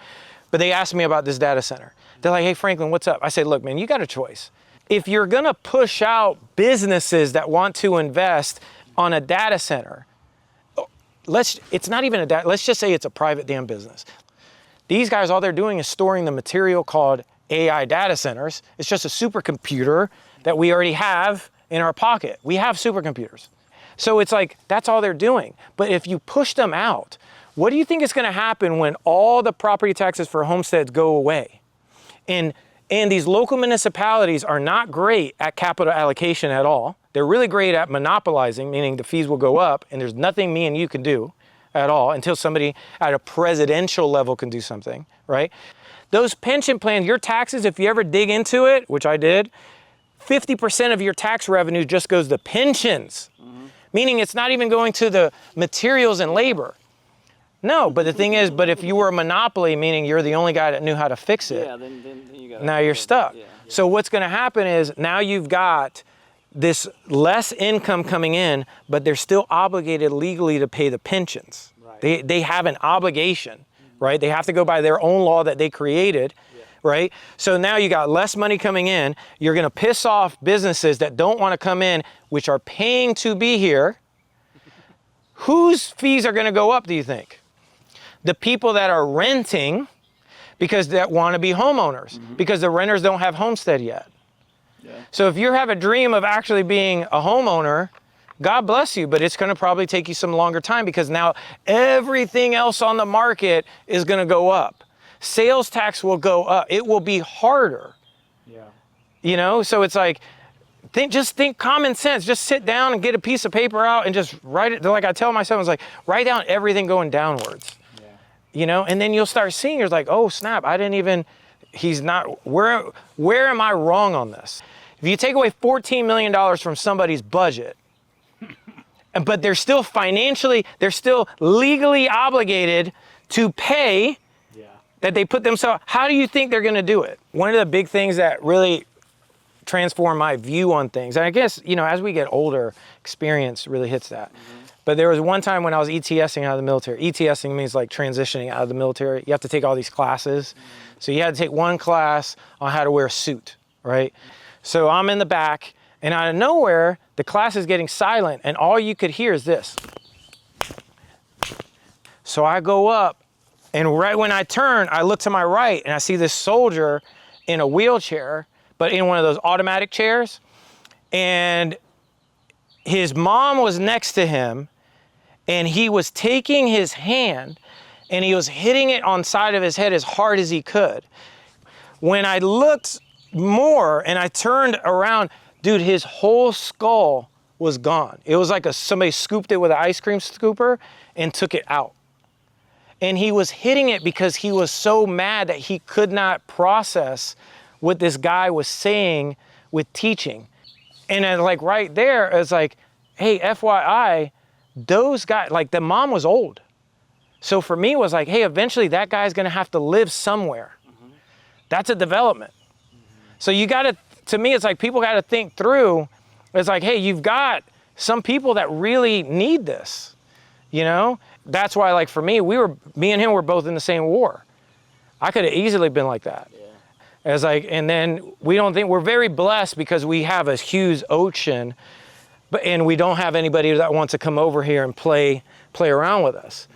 but they asked me about this data center. They're like, hey, Franklin, what's up? I said, look, man, you got a choice. if you're going to push out businesses that want to invest on a data center, it's not even let's just say it's a private damn business. These guys, all they're doing is storing the material called AI data centers. It's just a supercomputer that we already have in our pocket. We have supercomputers. So it's like, that's all they're doing. But if you push them out, what do you think is going to happen when all the property taxes for homesteads go away? And these local municipalities are not great at capital allocation at all. They're really great at monopolizing, meaning the fees will go up and there's nothing me and you can do at all until somebody at a presidential level can do something, right? Those pension plans, your taxes, if you ever dig into it, which I did, 50% of your tax revenue just goes to pensions, meaning it's not even going to the materials and labor. No, but the thing is, but if you were a monopoly, meaning you're the only guy that knew how to fix it, then you got. now you're stuck. So what's going to happen is now you've got this less income coming in, but they're still obligated legally to pay the pensions. Right. They have an obligation, right? They have to go by their own law that they created, right? So now you got less money coming in. You're going to piss off businesses that don't want to come in, which are paying to be here. Whose fees are going to go up, do you think? The people that are renting because that want to be homeowners, because the renters don't have homestead yet. So if you have a dream of actually being a homeowner, God bless you, but it's going to probably take you some longer time because now everything else on the market is going to go up. Sales tax will go up. It will be harder. You know, so it's like, just think common sense. Just sit down and get a piece of paper out and just write it. Like I tell my son, I was like, write down everything going downwards. You know, and then you'll start seeing, you're like, oh snap, where am I wrong on this? If you take away $14 million from somebody's budget, but they're still legally obligated to pay that they put themselves, how do you think they're gonna do it? One of the big things that really transformed my view on things, and I guess, you know, as we get older, experience really hits that. But there was one time when I was ETSing out of the military. ETSing means like transitioning out of the military. You have to take all these classes. So you had to take one class on how to wear a suit, right? So I'm in the back, and out of nowhere, the class is getting silent, and all you could hear is this. So I go up, and right when I turn, I look to my right, and I see this soldier in a wheelchair, but in one of those automatic chairs, and his mom was next to him, and he was taking his hand and he was hitting it on side of his head as hard as he could. When I looked more and I turned around, dude, his whole skull was gone. It was like somebody scooped it with an ice cream scooper and took it out. And he was hitting it because he was so mad that he could not process what this guy was saying with teaching. And then, like right there, it's like, hey, FYI, those guys, like the mom was old. So for me, it was like, hey, eventually that guy's gonna have to live somewhere. That's a development. So you gotta, to me, it's like people gotta think through, it's like, hey, you've got some people that really need this, you know? That's why, like for me and him were both in the same war. I could have easily been like that. As like, and then we're very blessed because we have a huge ocean, and we don't have anybody that wants to come over here and play around with us.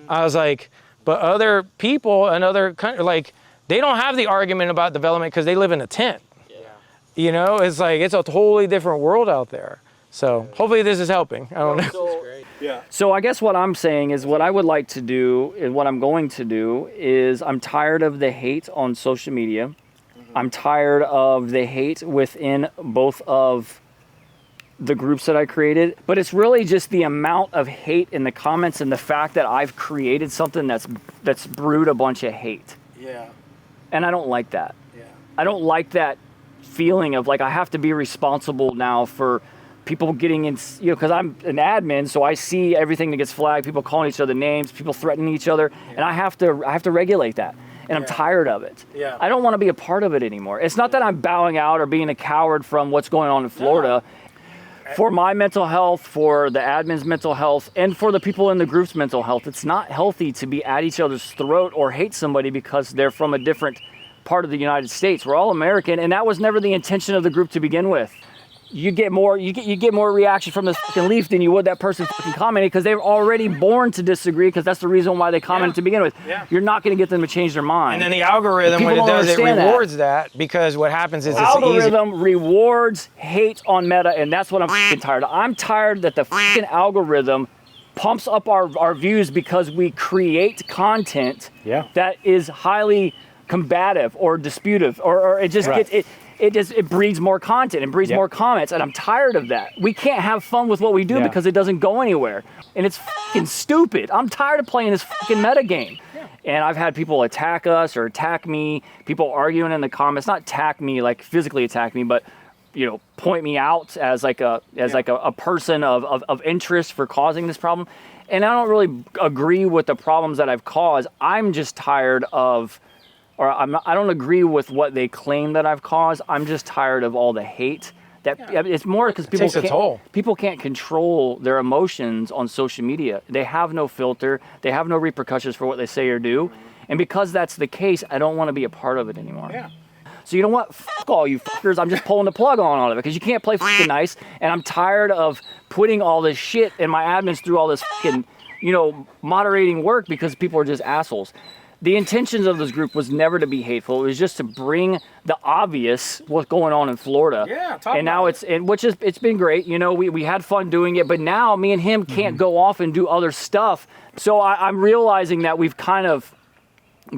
I was like, but other people and other countries, like, they don't have the argument about development because they live in a tent. You know, it's like, it's a totally different world out there. So hopefully this is helping. I don't know. So I guess what I'm saying is what I would like to do and what I'm going to do is I'm tired of the hate on social media. I'm tired of the hate within both of the groups that I created, but it's really just the amount of hate in the comments and the fact that I've created something that's brewed a bunch of hate. And I don't like that. I don't like that feeling of like I have to be responsible now for people getting in, you know, because I'm an admin, so I see everything that gets flagged, people calling each other names, people threatening each other, and I have to regulate that. And I'm tired of it. I don't want to be a part of it anymore. It's not that I'm bowing out or being a coward from what's going on in Florida. For my mental health, for the admin's mental health, and for the people in the group's mental health, it's not healthy to be at each other's throat or hate somebody because they're from a different part of the United States. We're all American, and that was never the intention of the group to begin with. You get more reaction from this fucking leaf than you would that person fucking commenting, because they're already born to disagree, because that's the reason why they commented to begin with. Yeah. You're not going to get them to change their mind. And then the algorithm, when it does, it rewards that, because what happens is algorithm rewards hate on Meta, and that's what I'm fucking tired of. I'm tired that the fucking algorithm pumps up our views because we create content that is highly combative or disputive, or it just gets it breeds more content and breeds more comments, and I'm tired of that. We can't have fun with what we do because it doesn't go anywhere, and it's fucking stupid. I'm tired of playing this fucking meta game. And I've had people attack us or attack me, people arguing in the comments, not attack me like physically attack me, but point me out as like a person of interest for causing this problem. And I don't really agree with the problems that I've caused. I'm just tired of, I don't agree with what they claim that I've caused. I'm just tired of all the hate. It's more because people can't control their emotions on social media. They have no filter. They have no repercussions for what they say or do. And because that's the case, I don't want to be a part of it anymore. Yeah. So you know what? Fuck all you fuckers. I'm just pulling the plug on all of it, because you can't play fucking nice. And I'm tired of putting all this shit and my admins through all this fucking, moderating work, because people are just assholes. The intentions of this group was never to be hateful. It was just to bring the obvious, what's going on in Florida. Yeah, and now it's been great. We had fun doing it, but now me and him can't go off and do other stuff. So I'm realizing that we've kind of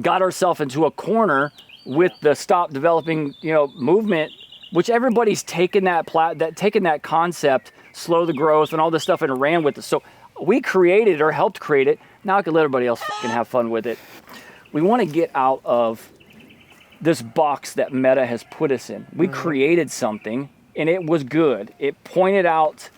got ourselves into a corner with the Stop Developing, movement, which everybody's taken that concept, slow the growth and all this stuff, and ran with it. So we created or helped create it. Now I can let everybody else fucking have fun with it. We want to get out of this box that Meta has put us in. We created something, and it was good. It pointed out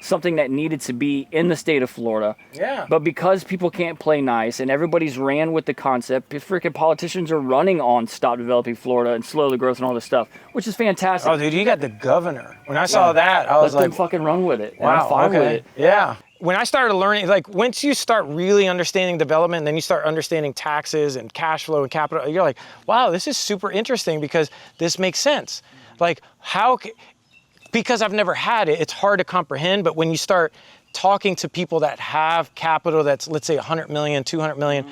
something that needed to be in the state of Florida. Yeah. But because people can't play nice and everybody's ran with the concept, freaking politicians are running on Stop Developing Florida and slow the growth and all this stuff, which is fantastic. Oh, dude, you got the governor. When I saw that, I was Let like, them fucking run with it. Wow, I'm fine with it. Yeah. When I started learning, like once you start really understanding development, then you start understanding taxes and cash flow and capital, you're like, wow, this is super interesting, because this makes sense. Like because I've never had it, it's hard to comprehend. But when you start talking to people that have capital that's, let's say 100 million, 200 million,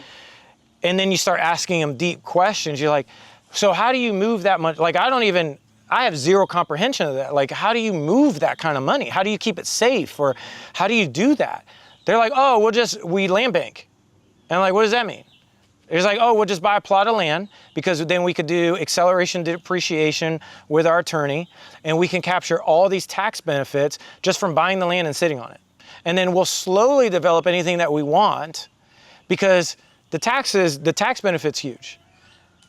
and then you start asking them deep questions, you're like, so how do you move that much? Like, I have zero comprehension of that. Like, how do you move that kind of money? How do you keep it safe? Or how do you do that? They're like, oh, we land bank. And I'm like, what does that mean? It's like, oh, we'll just buy a plot of land, because then we could do acceleration depreciation with our attorney, and we can capture all these tax benefits just from buying the land and sitting on it. And then we'll slowly develop anything that we want, because the tax benefit's huge.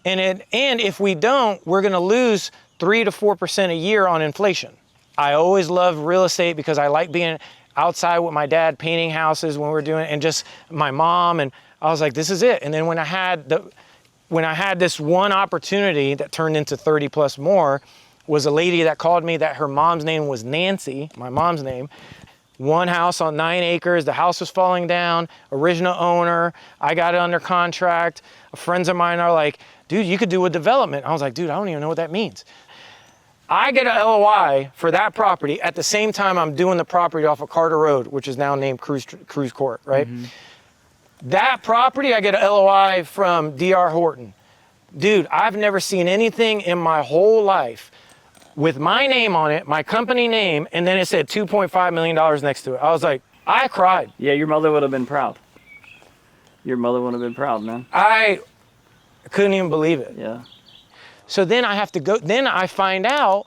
And if we don't, we're gonna lose 3 to 4% a year on inflation. I always loved real estate because I like being outside with my dad painting houses when we were doing it, and just my mom, and I was like, this is it. And then when I had this one opportunity that turned into 30 plus more, was a lady that called me that her mom's name was Nancy, my mom's name. One house on 9 acres, the house was falling down, original owner, I got it under contract. Friends of mine are like, dude, you could do a development. I was like, dude, I don't even know what that means. I get a LOI for that property at the same time I'm doing the property off of Carter Road, which is now named Cruz Court, right? That property, I get a LOI from D.R. Horton. Dude, I've never seen anything in my whole life with my name on it, my company name, and then it said $2.5 million next to it. I was like, I cried. Yeah, your mother would have been proud. Your mother would have been proud, man. I couldn't even believe it. Yeah. So then I find out,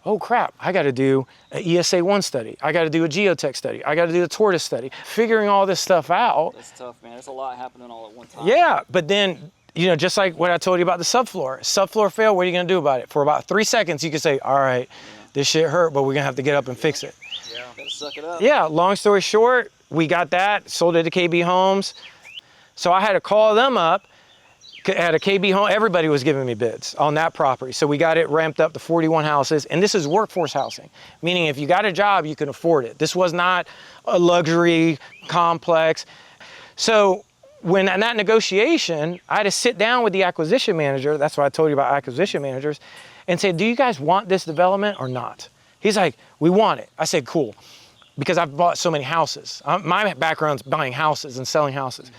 oh crap, I got to do an ESA1 study. I got to do a geotech study. I got to do a tortoise study. Figuring all this stuff out. That's tough, man. There's a lot happening all at one time. Yeah, but then, just like what I told you about the subfloor. Subfloor fail, what are you going to do about it? For about 3 seconds, you can say, all right, this shit hurt, but we're going to have to get up and fix it. Yeah. Gotta suck it up. Yeah, long story short, we got that, sold it to KB Homes. So I had to call them up. At a KB home, everybody was giving me bids on that property. So we got it ramped up to 41 houses. And this is workforce housing, meaning if you got a job, you can afford it. This was not a luxury complex. So when in that negotiation, I had to sit down with the acquisition manager. That's why I told you about acquisition managers, and say, do you guys want this development or not? He's like, we want it. I said, cool, because I've bought so many houses. My background's buying houses and selling houses.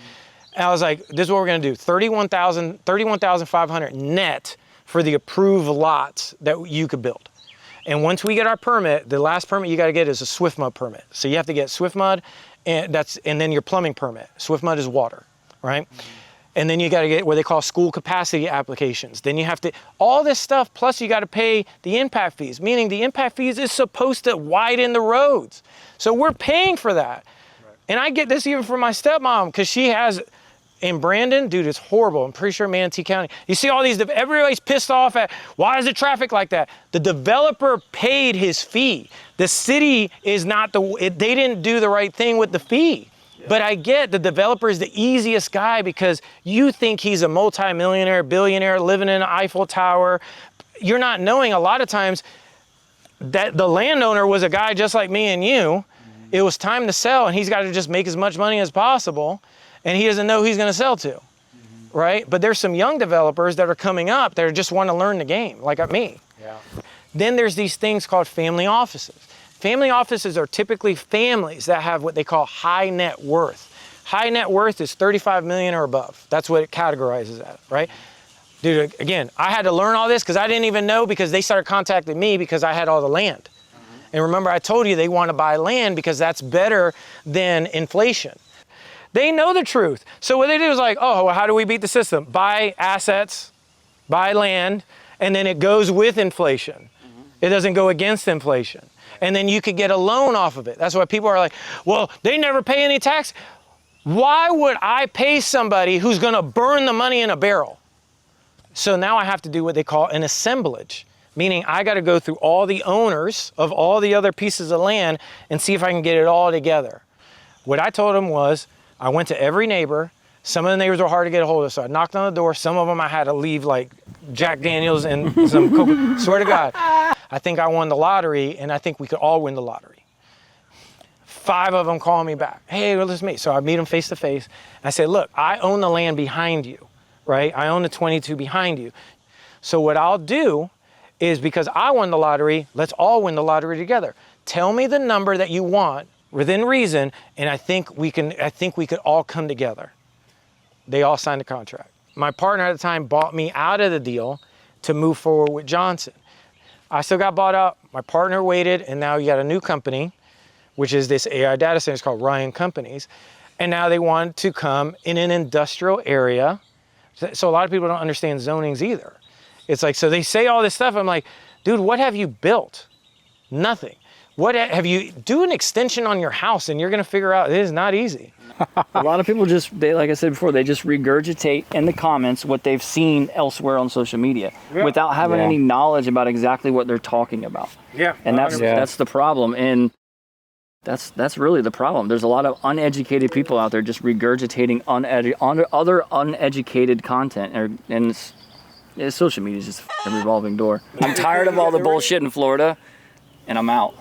And I was like, this is what we're gonna do. 31,500 net for the approved lots that you could build. And once we get our permit, the last permit you gotta get is a Swift Mud permit. So you have to get Swift Mud, and then your plumbing permit. Swift Mud is water, right? And then you gotta get what they call school capacity applications. Then you have to, all this stuff, plus you gotta pay the impact fees, meaning the impact fees is supposed to widen the roads. So we're paying for that. Right. And I get this even from my stepmom, because she has, in Brandon, dude, it's horrible. I'm pretty sure Manatee County. You see all these, everybody's pissed off at, why is the traffic like that? The developer paid his fee. The city is not they didn't do the right thing with the fee. Yeah. But I get the developer is the easiest guy because you think he's a multimillionaire, billionaire, living in an Eiffel Tower. You're not knowing a lot of times that the landowner was a guy just like me and you. Mm-hmm. It was time to sell, and he's got to just make as much money as possible. And he doesn't know who he's going to sell to, right? But there's some young developers that are coming up that just want to learn the game, like me. Yeah. Then there's these things called family offices. Family offices are typically families that have what they call high net worth. High net worth is 35 million or above. That's what it categorizes at, right? Dude, again, I had to learn all this because I didn't even know, because they started contacting me because I had all the land. And remember, I told you they want to buy land because that's better than inflation. They know the truth. So what they do is like, oh, well, how do we beat the system? Buy assets, buy land, and then it goes with inflation. Mm-hmm. It doesn't go against inflation. And then you could get a loan off of it. That's why people are like, well, they never pay any tax. Why would I pay somebody who's gonna burn the money in a barrel? So now I have to do what they call an assemblage, meaning I gotta go through all the owners of all the other pieces of land and see if I can get it all together. What I told them was, I went to every neighbor. Some of the neighbors were hard to get a hold of, so I knocked on the door. Some of them I had to leave like Jack Daniels and some Coke. Swear to God. I think I won the lottery, and I think we could all win the lottery. 5 of them call me back. Hey, well, let's meet. So I meet them face to face. I say, look, I own the land behind you, right? I own the 22 behind you. So what I'll do is, because I won the lottery, let's all win the lottery together. Tell me the number that you want within reason, and I think we could all come together. They all signed a contract. My partner at the time bought me out of the deal to move forward with Johnson. I still got bought out. My partner waited, and now you got a new company, which is this AI data center. It's called Ryan Companies. And now they want to come in an industrial area. So a lot of people don't understand zonings either. It's like, so they say all this stuff. I'm like, dude, what have you built? Nothing. What have you, do an extension on your house and you're going to figure out it is not easy. A lot of people like I said before, they just regurgitate in the comments what they've seen elsewhere on social media without having any knowledge about exactly what they're talking about. Yeah. And that's the problem. And that's really the problem. There's a lot of uneducated people out there just regurgitating other uneducated content. And social media is just a revolving door. I'm tired of all the bullshit in Florida, and I'm out.